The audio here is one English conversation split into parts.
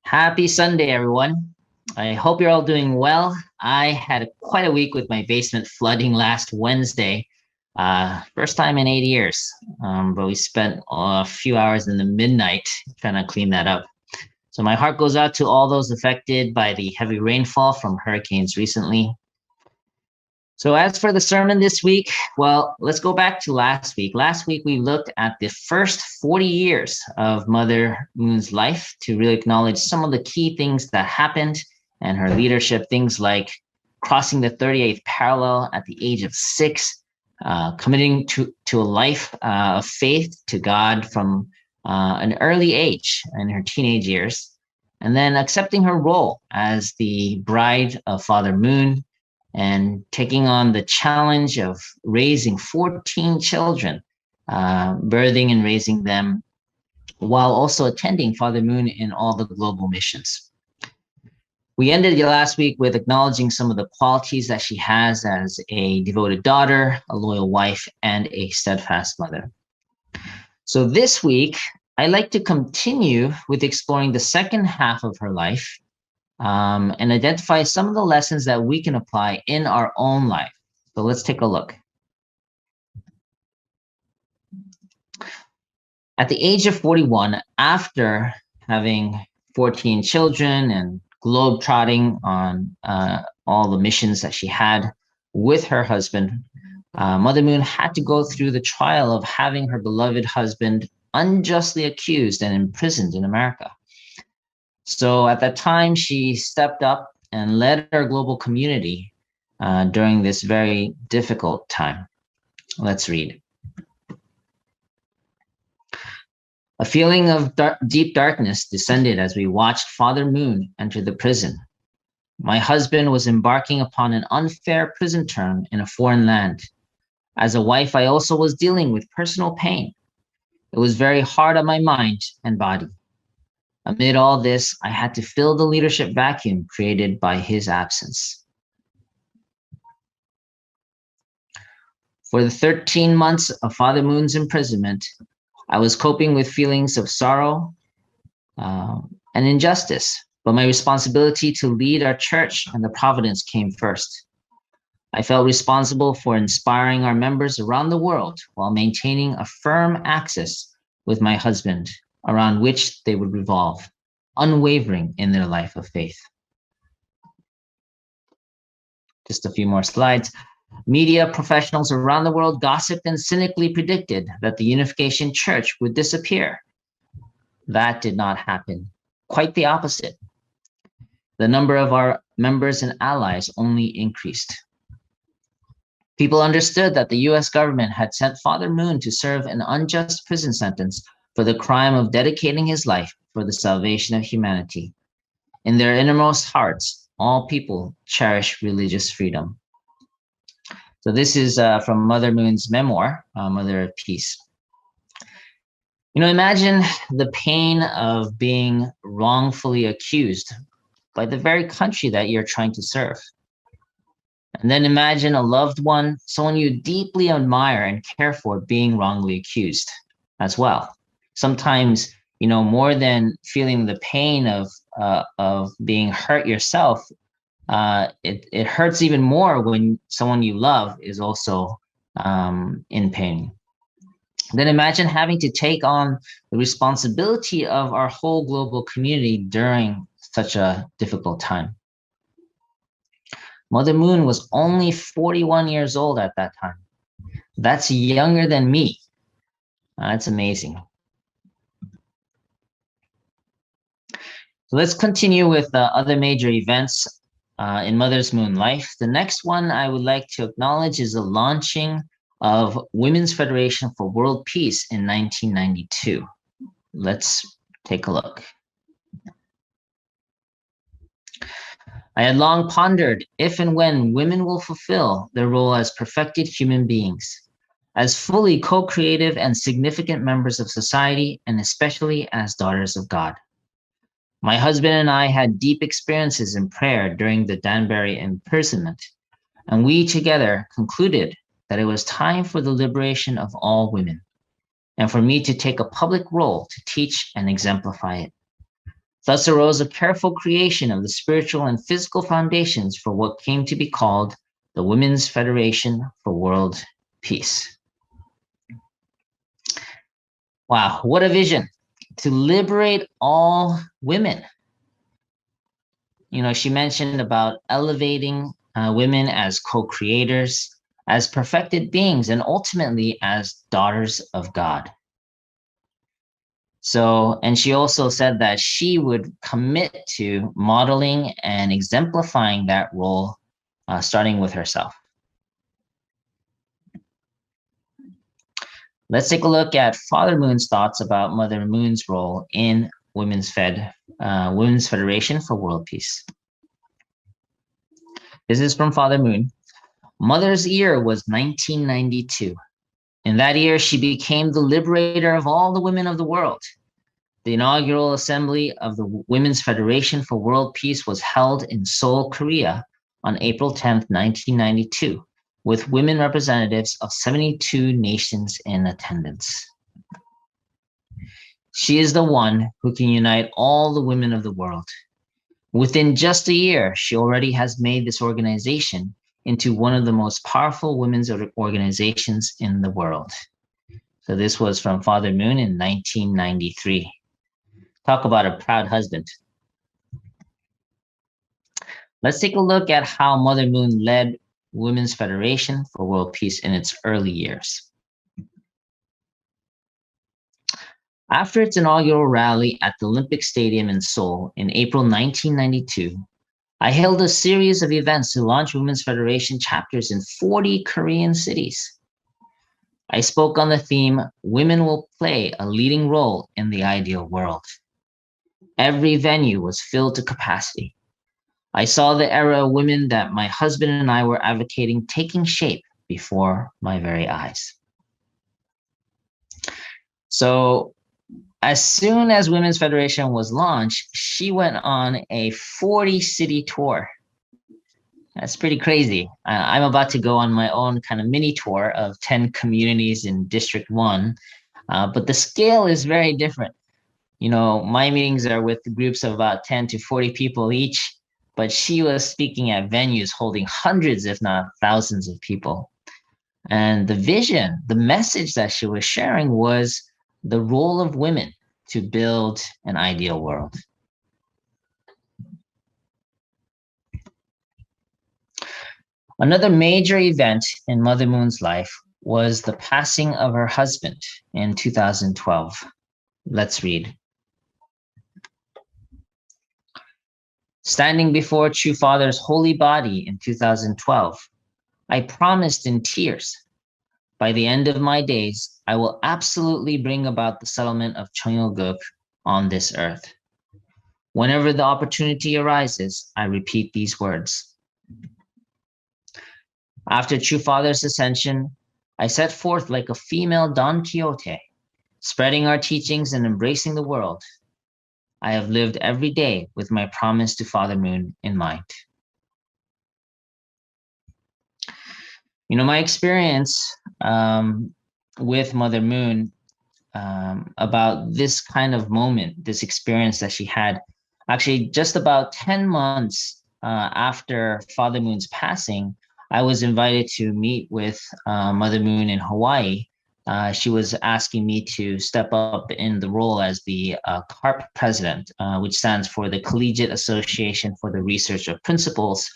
Happy Sunday, everyone. I hope you're all doing well. I had quite a week with my basement flooding last Wednesday. First time in 8 years, but we spent a few hours in the midnight trying to clean that up. So my heart goes out to all those affected by the heavy rainfall from hurricanes recently. So as for the sermon this week, well, let's go back to last week. Last week, we looked at the first 40 years of Mother Moon's life to really acknowledge some of the key things that happened and her leadership, things like crossing the 38th parallel at the age of 6, committing to a life of faith to God from an early age in her teenage years, and then accepting her role as the bride of Father Moon, and taking on the challenge of raising 14 children, birthing and raising them, while also attending Father Moon in all the global missions. We ended last week with acknowledging some of the qualities that she has as a devoted daughter, a loyal wife, and a steadfast mother. So this week, I'd like to continue with exploring the second half of her life, and identify some of the lessons that we can apply in our own life. So let's take a look. At the age of 41, after having 14 children and globe-trotting on all the missions that she had with her husband, Mother Moon had to go through the trial of having her beloved husband unjustly accused and imprisoned in America. So at that time, she stepped up and led our global community during this very difficult time. Let's read. A feeling of deep darkness descended as we watched Father Moon enter the prison. My husband was embarking upon an unfair prison term in a foreign land. As a wife, I also was dealing with personal pain. It was very hard on my mind and body. Amid all this, I had to fill the leadership vacuum created by his absence. For the 13 months of Father Moon's imprisonment, I was coping with feelings of sorrow and injustice, but my responsibility to lead our church and the providence came first. I felt responsible for inspiring our members around the world while maintaining a firm axis with my husband, around which they would revolve, unwavering in their life of faith. Just a few more slides. Media professionals around the world gossiped and cynically predicted that the Unification Church would disappear. That did not happen. Quite the opposite. The number of our members and allies only increased. People understood that the US government had sent Father Moon to serve an unjust prison sentence for the crime of dedicating his life for the salvation of humanity. In their innermost hearts, all people cherish religious freedom. So this is from Mother Moon's memoir, Mother of Peace. Imagine the pain of being wrongfully accused by the very country that you're trying to serve. And then imagine a loved one, someone you deeply admire and care for, being wrongly accused as well. Sometimes, more than feeling the pain of being hurt yourself, it hurts even more when someone you love is also in pain. Then imagine having to take on the responsibility of our whole global community during such a difficult time. Mother Moon was only 41 years old at that time. That's younger than me. That's amazing. So let's continue with other major events in Mother Moon's life. The next one I would like to acknowledge is the launching of Women's Federation for World Peace in 1992. Let's take a look. I had long pondered if and when women will fulfill their role as perfected human beings, as fully co-creative and significant members of society, and especially as daughters of God. My husband and I had deep experiences in prayer during the Danbury imprisonment, and we together concluded that it was time for the liberation of all women, and for me to take a public role to teach and exemplify it. Thus arose a careful creation of the spiritual and physical foundations for what came to be called the Women's Federation for World Peace. Wow, what a vision to liberate all women. You know, she mentioned about elevating women as co-creators, as perfected beings, and ultimately as daughters of God. So, and she also said that she would commit to modeling and exemplifying that role, starting with herself. Let's take a look at Father Moon's thoughts about Mother Moon's role in Women's Federation for World Peace. This is from Father Moon. Mother's year was 1992. In that year, she became the liberator of all the women of the world. The inaugural assembly of the Women's Federation for World Peace was held in Seoul, Korea on April 10th, 1992, with women representatives of 72 nations in attendance. She is the one who can unite all the women of the world. Within just a year, she already has made this organization into one of the most powerful women's organizations in the world. So this was from Father Moon in 1993. Talk about a proud husband. Let's take a look at how Mother Moon led Women's Federation for World Peace in its early years. After its inaugural rally at the Olympic Stadium in Seoul in April 1992, I held a series of events to launch Women's Federation chapters in 40 Korean cities. I spoke on the theme, Women Will Play a Leading Role in the Ideal World. Every venue was filled to capacity. I saw the era of women that my husband and I were advocating taking shape before my very eyes. So as soon as Women's Federation was launched, she went on a 40-city tour. That's pretty crazy. I'm about to go on my own kind of mini tour of 10 communities in District 1, but the scale is very different. You know, my meetings are with groups of about 10 to 40 people each, but she was speaking at venues holding hundreds, if not thousands of people. And the vision, the message that she was sharing was the role of women to build an ideal world. Another major event in Mother Moon's life was the passing of her husband in 2012. Let's read. Standing before True Father's holy body in 2012, I promised in tears, by the end of my days, I will absolutely bring about the settlement of Cheongguk on this earth. Whenever the opportunity arises, I repeat these words. After True Father's ascension, I set forth like a female Don Quixote, spreading our teachings and embracing the world. I have lived every day with my promise to Father Moon in mind. You know, my experience with Mother Moon about this kind of moment, this experience that she had, actually just about 10 months after Father Moon's passing, I was invited to meet with Mother Moon in Hawaii. She was asking me to step up in the role as the CARP president, which stands for the Collegiate Association for the Research of Principles,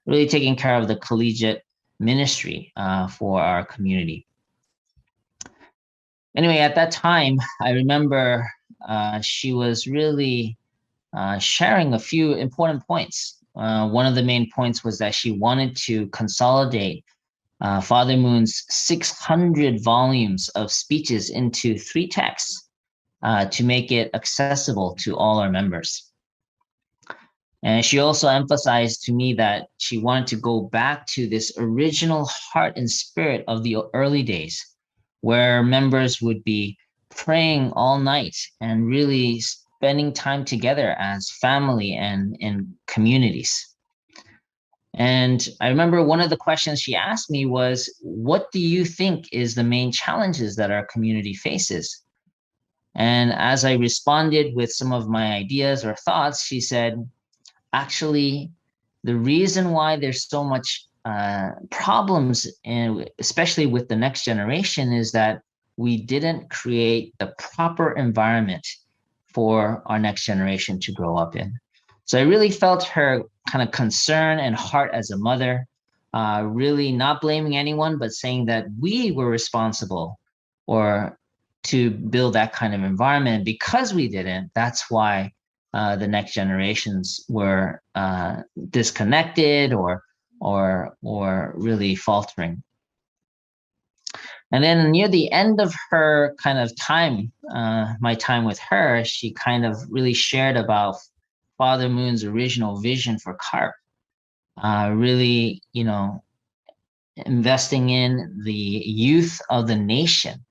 really taking care of the collegiate ministry for our community. Anyway, at that time, I remember she was really sharing a few important points. One of the main points was that she wanted to consolidate Father Moon's 600 volumes of speeches into 3 texts to make it accessible to all our members. And she also emphasized to me that she wanted to go back to this original heart and spirit of the early days, where members would be praying all night and really spending time together as family and in communities. And I remember one of the questions she asked me was, what do you think is the main challenges that our community faces? And as I responded with some of my ideas or thoughts, she said, actually, the reason why there's so much problems, especially with the next generation, is that we didn't create the proper environment for our next generation to grow up in. So I really felt her kind of concern and heart as a mother, really not blaming anyone, but saying that we were responsible or to build that kind of environment. Because we didn't, that's why the next generations were disconnected or really faltering. And then near the end of her kind of time, my time with her, she kind of really shared about Father Moon's original vision for CARP. Really, investing in the youth of the nation,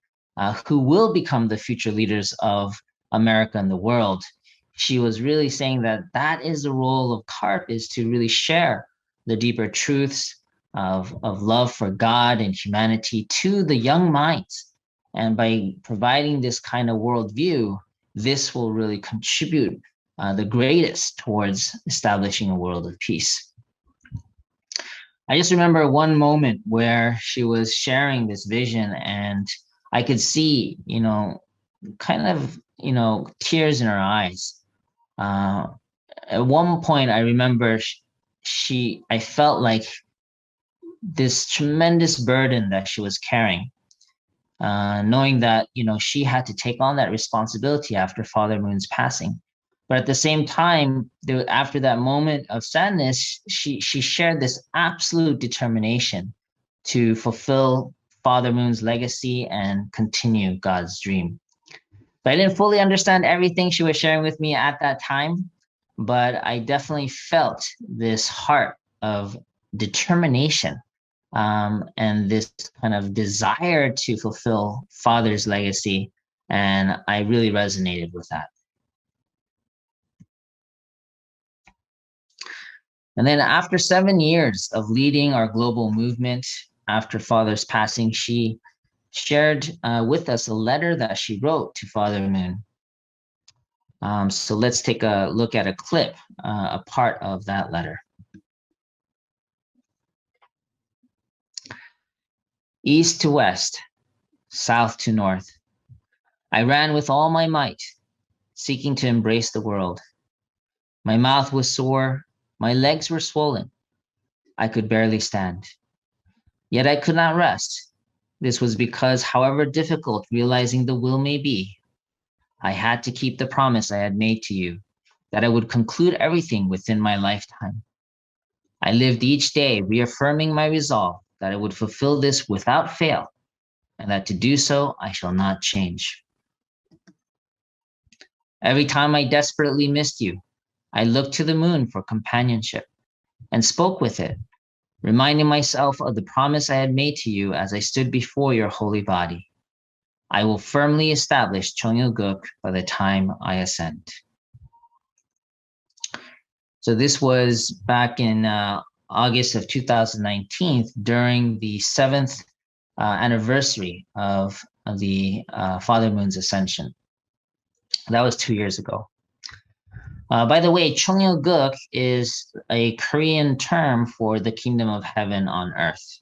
who will become the future leaders of America and the world. She was really saying that that is the role of CARP, is to really share the deeper truths of love for God and humanity to the young minds. And by providing this kind of worldview, this will really contribute the greatest towards establishing a world of peace. I just remember one moment where she was sharing this vision, and I could see, kind of, tears in her eyes. At one point, I remember I felt like this tremendous burden that she was carrying, knowing that, she had to take on that responsibility after Father Moon's passing. But at the same time, after that moment of sadness, she shared this absolute determination to fulfill Father Moon's legacy and continue God's dream. But I didn't fully understand everything she was sharing with me at that time, but I definitely felt this heart of determination, and this kind of desire to fulfill Father's legacy. And I really resonated with that. And then after 7 years of leading our global movement after Father's passing, she shared with us a letter that she wrote to Father Moon. So let's take a look at a clip, a part of that letter. East to west, south to north, I ran with all my might, seeking to embrace the world. My mouth was sore, my legs were swollen. I could barely stand. Yet I could not rest. This was because, however difficult realizing the will may be, I had to keep the promise I had made to you, that I would conclude everything within my lifetime. I lived each day reaffirming my resolve that I would fulfill this without fail, and that to do so, I shall not change. Every time I desperately missed you, I looked to the moon for companionship and spoke with it, reminding myself of the promise I had made to you as I stood before your holy body. I will firmly establish Cheonggyeoguk by the time I ascend. So this was back in August of 2019, during the 7th anniversary of the Father Moon's ascension. That was 2 years ago. By the way, Cheonggyeoguk is a Korean term for the kingdom of heaven on earth.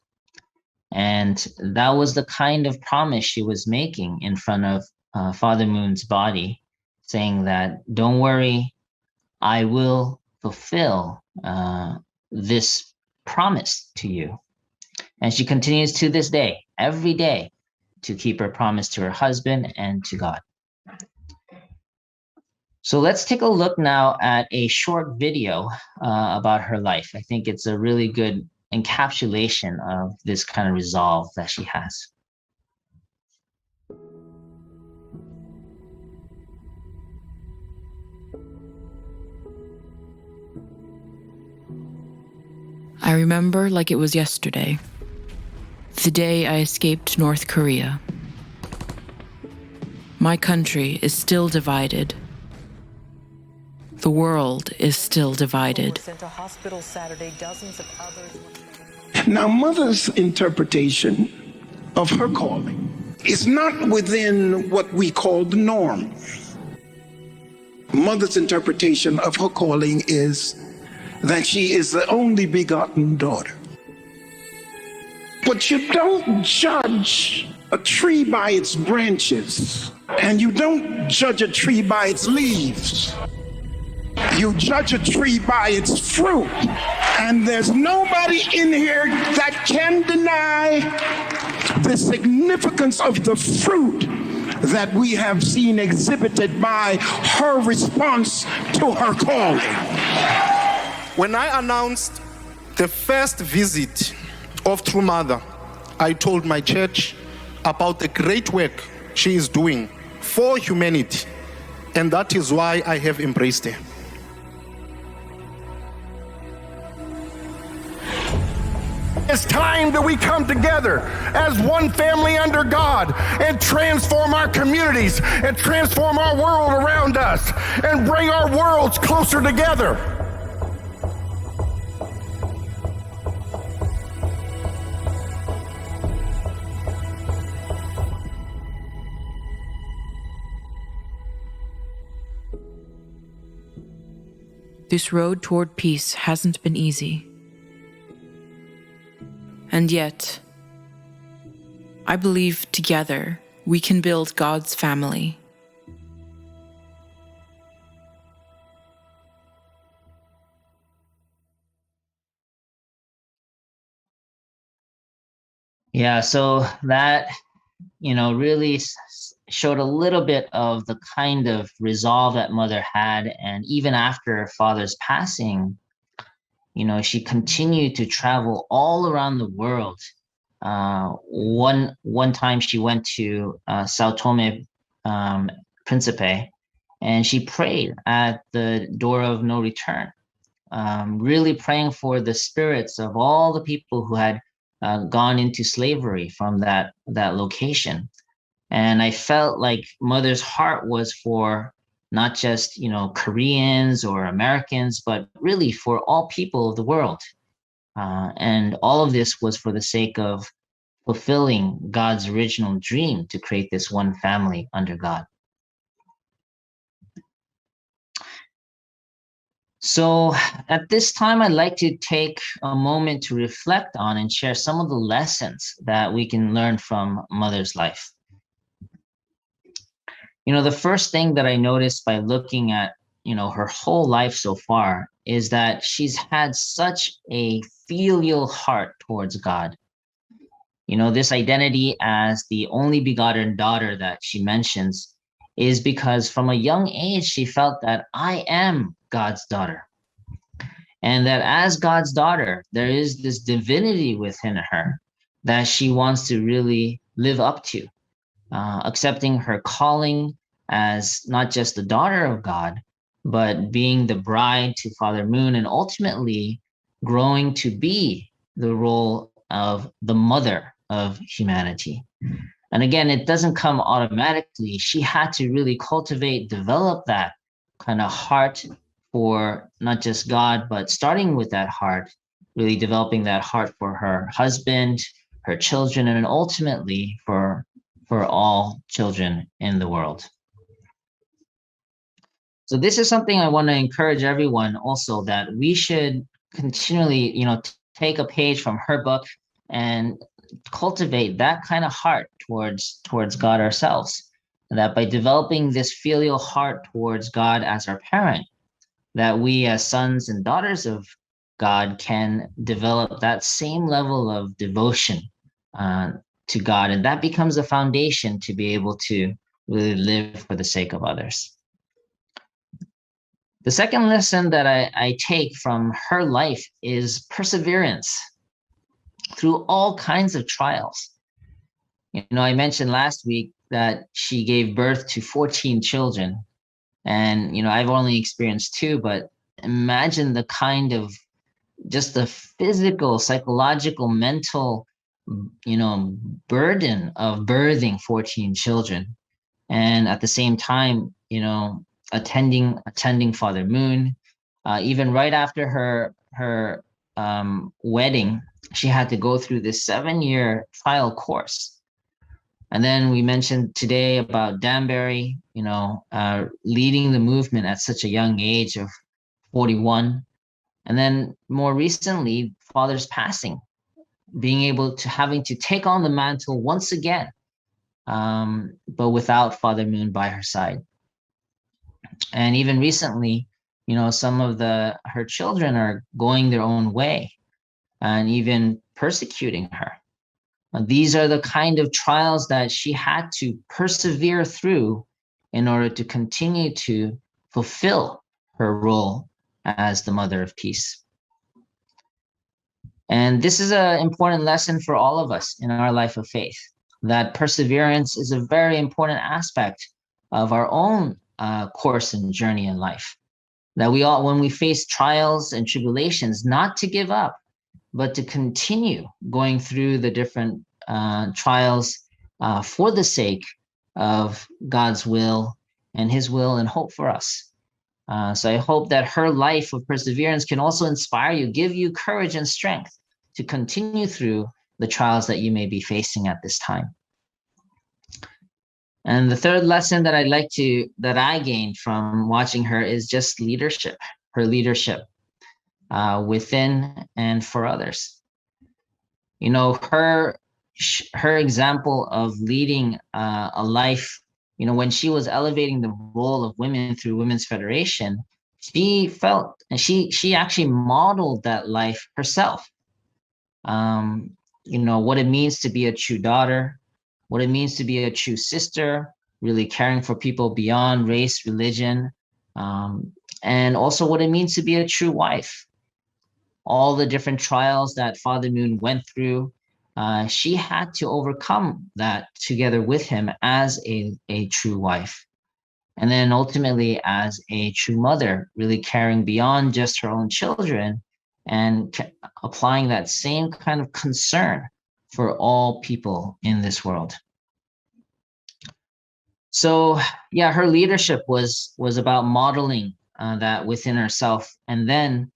And that was the kind of promise she was making in front of Father Moon's body, saying that, don't worry, I will fulfill this promise to you. And she continues to this day, every day, to keep her promise to her husband and to God. So let's take a look now at a short video about her life. I think it's a really good encapsulation of this kind of resolve that she has. I remember like it was yesterday, the day I escaped North Korea. My country is still divided. The world is still divided. Now, Mother's interpretation of her calling is not within what we call the norm. Mother's interpretation of her calling is that she is the only begotten daughter. But you don't judge a tree by its branches, and you don't judge a tree by its leaves. You judge a tree by its fruit. And there's nobody in here that can deny the significance of the fruit that we have seen exhibited by her response to her calling. When I announced the first visit of True Mother, I told my church about the great work she is doing for humanity, and that is why I have embraced her. It's time that we come together as one family under God and transform our communities and transform our world around us and bring our worlds closer together. This road toward peace hasn't been easy. And yet, I believe together we can build God's family. Yeah, so that, really showed a little bit of the kind of resolve that mother had. And even after her father's passing, she continued to travel all around the world. One time she went to Sao Tome Principe, and she prayed at the door of no return, really praying for the spirits of all the people who had gone into slavery from that location. And I felt like mother's heart was for not just, Koreans or Americans, but really for all people of the world. And all of this was for the sake of fulfilling God's original dream to create this one family under God. So at this time, I'd like to take a moment to reflect on and share some of the lessons that we can learn from mother's life. The first thing that I noticed by looking at, her whole life so far is that she's had such a filial heart towards God. This identity as the only begotten daughter that she mentions is because from a young age, she felt that I am God's daughter. And that as God's daughter, there is this divinity within her that she wants to really live up to, accepting her calling as not just the daughter of God, but being the bride to Father Moon, and ultimately growing to be the role of the mother of humanity. And again, it doesn't come automatically. She had to really cultivate, develop that kind of heart for not just God, but starting with that heart, really developing that heart for her husband, her children, and ultimately for all children in the world. So this is something I want to encourage everyone also, that we should continually, take a page from her book and cultivate that kind of heart towards God ourselves. And that by developing this filial heart towards God as our parent, that we as sons and daughters of God can develop that same level of devotion to God. And that becomes a foundation to be able to really live for the sake of others. The second lesson that I take from her life is perseverance through all kinds of trials. I mentioned last week that she gave birth to 14 children. And, I've only experienced 2, but imagine the kind of just the physical, psychological, mental, burden of birthing 14 children. And at the same time, attending Father Moon, even right after her wedding, she had to go through this 7-year trial course. And then we mentioned today about Danbury, leading the movement at such a young age of 41. And then more recently, Father's passing, having to take on the mantle once again, but without Father Moon by her side. And even recently, some of her children are going their own way and even persecuting her. These are the kind of trials that she had to persevere through in order to continue to fulfill her role as the Mother of Peace. And this is an important lesson for all of us in our life of faith, that perseverance is a very important aspect of our own course and journey in life. That we all, when we face trials and tribulations, not to give up, but to continue going through the different trials for the sake of God's will and his will and hope for us. So I hope that her life of perseverance can also inspire you, give you courage and strength to continue through the trials that you may be facing at this time. And the third lesson that I gained from watching her is just leadership, her leadership within and for others. Her example of leading a life, when she was elevating the role of women through Women's Federation, she felt, and she actually modeled that life herself. What it means to be a true daughter, what it means to be a true sister, really caring for people beyond race, religion, and also what it means to be a true wife. All the different trials that Father Moon went through, she had to overcome that together with him as a true wife. And then ultimately as a true mother, really caring beyond just her own children and applying that same kind of concern for all people in this world. So yeah, her leadership was about modeling that within herself, and then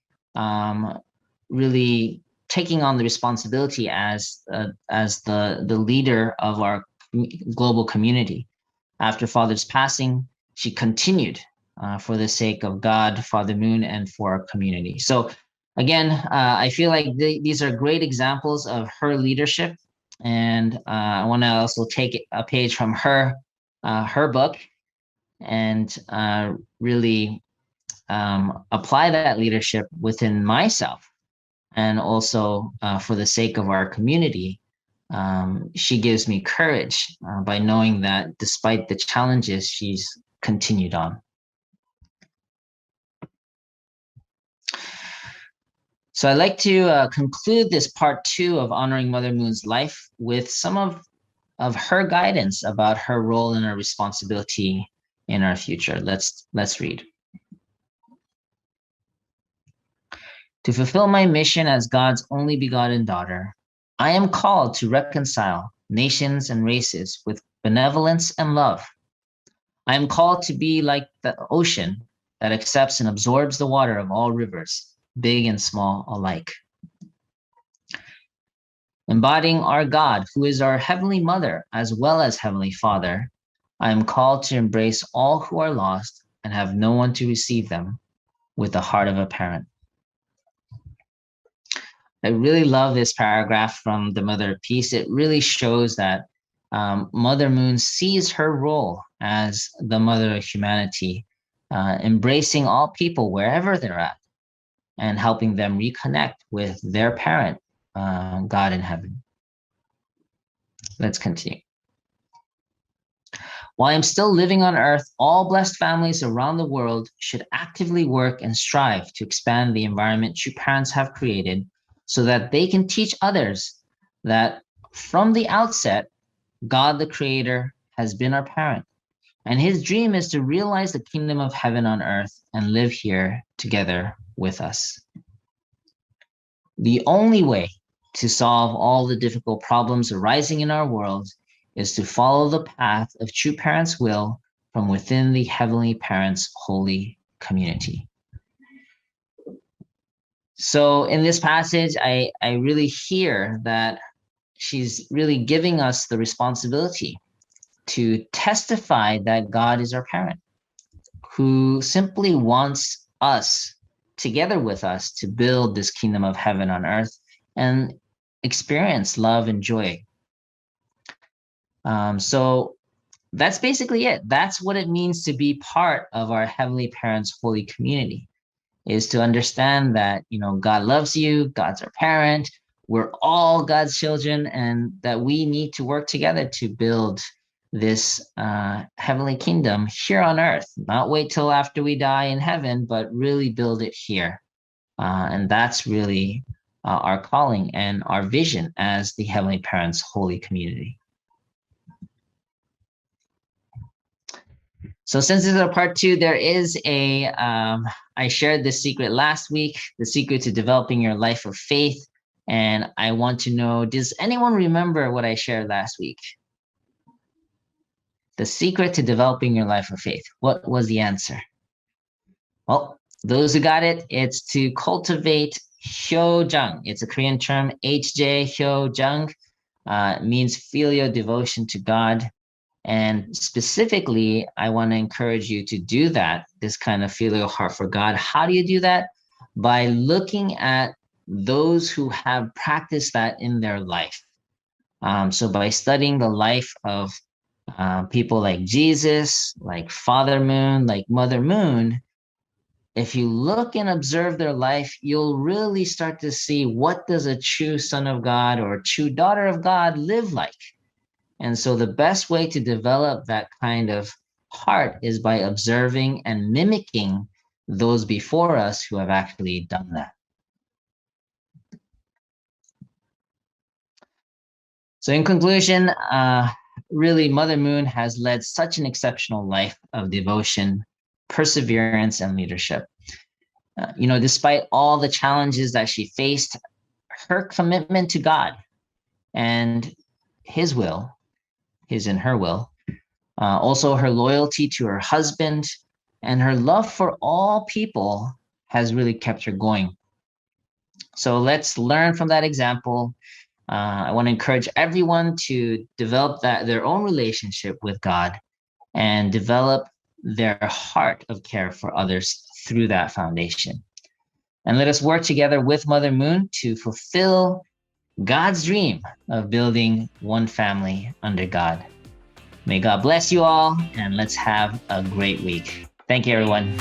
really taking on the responsibility as the leader of our global community. After Father's passing, she continued for the sake of God, Father Moon, and for our community. So again, I feel like these are great examples of her leadership, and I want to also take a page from her book and really apply that leadership within myself, and also for the sake of our community. She gives me courage by knowing that despite the challenges, she's continued on. So I'd like to conclude this part 2 of Honoring Mother Moon's life with some of her guidance about her role and her responsibility in our future. Let's read. To fulfill my mission as God's only begotten daughter, I am called to reconcile nations and races with benevolence and love. I am called to be like the ocean that accepts and absorbs the water of all rivers, big and small alike. Embodying our God, who is our Heavenly Mother as well as Heavenly Father, I am called to embrace all who are lost and have no one to receive them with the heart of a parent. I really love this paragraph from the Mother of Peace. It really shows that Mother Moon sees her role as the Mother of humanity, embracing all people wherever they're at and helping them reconnect with their parent, God in heaven. Let's continue. While I'm still living on earth, all blessed families around the world should actively work and strive to expand the environment true parents have created so that they can teach others that from the outset, God the Creator has been our parent, and his dream is to realize the kingdom of heaven on earth and live here together with us. The only way to solve all the difficult problems arising in our world is to follow the path of true parents' will from within the heavenly parents' holy community. So in this passage, I really hear that she's really giving us the responsibility to testify that God is our parent, who simply wants us, together with us, to build this kingdom of heaven on earth and experience love and joy. So that's basically it. That's what it means to be part of our Heavenly Parents' holy community, is to understand that, God loves you, God's our parent, we're all God's children, and that we need to work together to build this heavenly kingdom here on earth. Not wait till after we die in heaven, but really build it here. And that's really our calling and our vision as the Heavenly Parents' holy community. So since this is a part 2, there is I shared this secret last week, the secret to developing your life of faith. And I want to know, does anyone remember what I shared last week? The secret to developing your life of faith. What was the answer? Well, those who got it, it's to cultivate Hyojang. It's a Korean term, HJ Hyojang. It means filial devotion to God. And specifically, I want to encourage you to do that, this kind of filial heart for God. How do you do that? By looking at those who have practiced that in their life. So by studying the life of people like Jesus, like Father Moon, like Mother Moon, if you look and observe their life, you'll really start to see, what does a true son of God or a true daughter of God live like? And so the best way to develop that kind of heart is by observing and mimicking those before us who have actually done that. So in conclusion, really, Mother Moon has led such an exceptional life of devotion, perseverance, and leadership. Despite all the challenges that she faced, her commitment to God and His will, His and her will, also her loyalty to her husband and her love for all people has really kept her going. So let's learn from that example. I want to encourage everyone to develop their own relationship with God and develop their heart of care for others through that foundation. And let us work together with Mother Moon to fulfill God's dream of building one family under God. May God bless you all, and let's have a great week. Thank you, everyone.